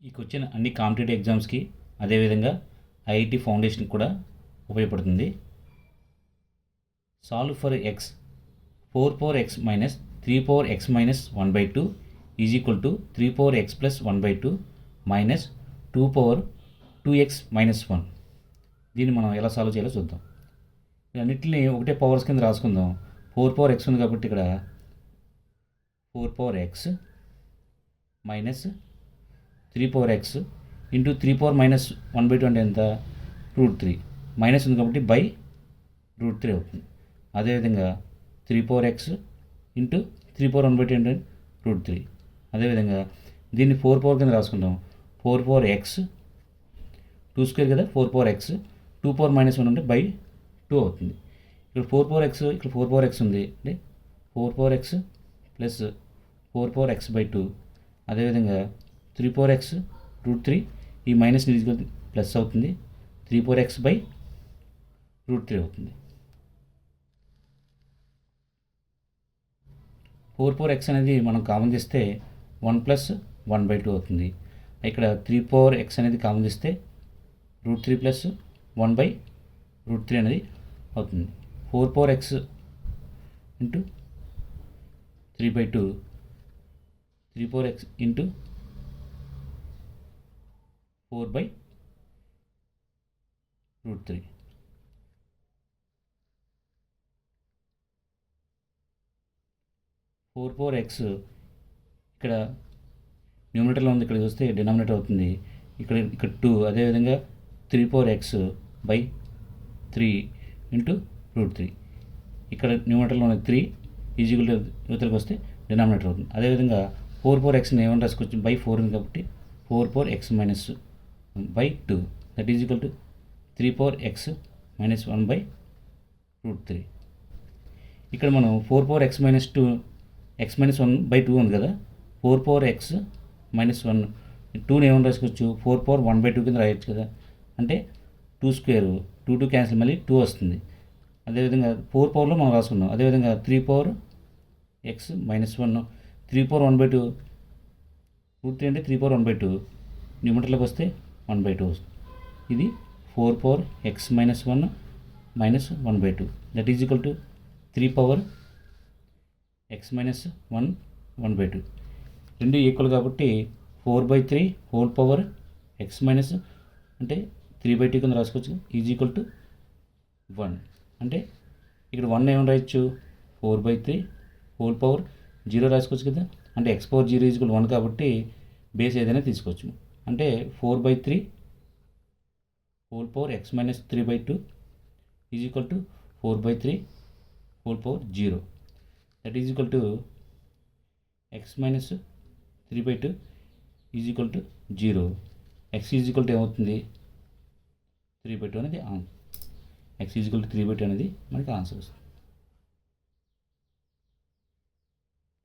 ఈ క్వశ్చన్ అన్ని కాంపిటేటివ్ ఎగ్జామ్స్కి అదేవిధంగా ఐఐటి ఫౌండేషన్కి కూడా ఉపయోగపడుతుంది. Solve for X 4 power x minus 3 power x minus 1/2 is equal to 3 power x plus 1/2 minus 2 power 2x minus 1. దీన్ని మనం ఎలా సాల్వ్ చేయాలో చూద్దాం. అన్నింటినీ ఒకటే పవర్స్ కింద రాసుకుందాం. 4 power x ఉంది కాబట్టి ఇక్కడ 4 power x minus 3 power x into 3 power minus 1/2 అంటే ఎంత? √3. మైనస్ ఉంది కాబట్టి బై √3 అవుతుంది. అదేవిధంగా 3 power x ఇంటూ 3 power 1/2 అంటే √3. అదేవిధంగా దీన్ని 4 power కింద రాసుకుంటాం. 4 power x 2 స్క్వేర్ కదా, 4 power x 2 power minus 1 అంటే బై 2 అవుతుంది. ఇక్కడ 4 power x ఇక్కడ 4 power x ఉంది అంటే 4 power x plus 4 power x by 2. అదేవిధంగా 3 power x √3 ఈ మైనస్ ప్లస్ అవుతుంది. 3 power x బై √3 అవుతుంది. 4 power x అనేది మనం కామన్ చేస్తే 1 ప్లస్ 1/2 అవుతుంది. ఇక్కడ 3 power x అనేది కామన్ చేస్తే √3 ప్లస్ 1/√3 అనేది అవుతుంది. 4 power x into 3/2 3 power x into 4/√3. Four power X ఇక్కడ న్యూమరేటర్లో ఉంది, ఇక్కడ చూస్తే డినామినేటర్ అవుతుంది. ఇక్కడ 2. అదేవిధంగా 3 power x బై 3 ఇంటూ √3. ఇక్కడ న్యూమరేటర్లో ఉన్న 3 ఈజీగా యువతలకు వస్తే డినామినేటర్ అవుతుంది. అదేవిధంగా 4 power xని ఏమని రాసుకోవచ్చు? బై 4 ఉంది కాబట్టి 4 power x minus by 2 that is equal to 3 power x minus 1/√3. ఇక్కడ మనం 4 power x minus 2 x minus 1/2 ఉంది కదా, 4 power x మైనస్ 1 2ని ఏమని రాసుకోవచ్చు? 4 power 1/2 కింద రాయొచ్చు కదా, అంటే 2 స్క్వేర్ 2 క్యాన్సిల్ మళ్ళీ 2 వస్తుంది. అదేవిధంగా 4 powerలో మనం రాసుకున్నాం. అదేవిధంగా 3 power x మైనస్ 1 3 power 1/2 √3 అంటే 3 power 1/2 న్యూమరేటర్లోకి వస్తే 1/2 వస్తుంది. ఇది 4 power x minus 1 minus 1/2 that is equal to 3 power x minus 1 1/2. రెండు ఈక్వల్ కాబట్టి 4/3 హోల్ పవర్ x మైనస్ అంటే 3/2 కింద రాసుకోవచ్చు ఈజ్ ఈక్వల్ టు 1. అంటే ఇక్కడ 1 ఏమైనా రాయొచ్చు? 4/3 హోల్ పవర్ 0 రాసుకోవచ్చు కదా, అంటే x పవర్ 0 ఈజ్ ఈక్వల్ 1 కాబట్టి బేస్ ఏదైనా తీసుకోవచ్చు. అంటే 4/3 whole power x minus 3/2 is equal to 4/3 whole power 0 that is equal to x minus 3/2 is equal to 0. x is equal to ఏమవుతుంది? 3/2 అనేది x ఈజ్ ఈక్వల్ టు 3/2 అనేది మనకి answer వస్తుంది.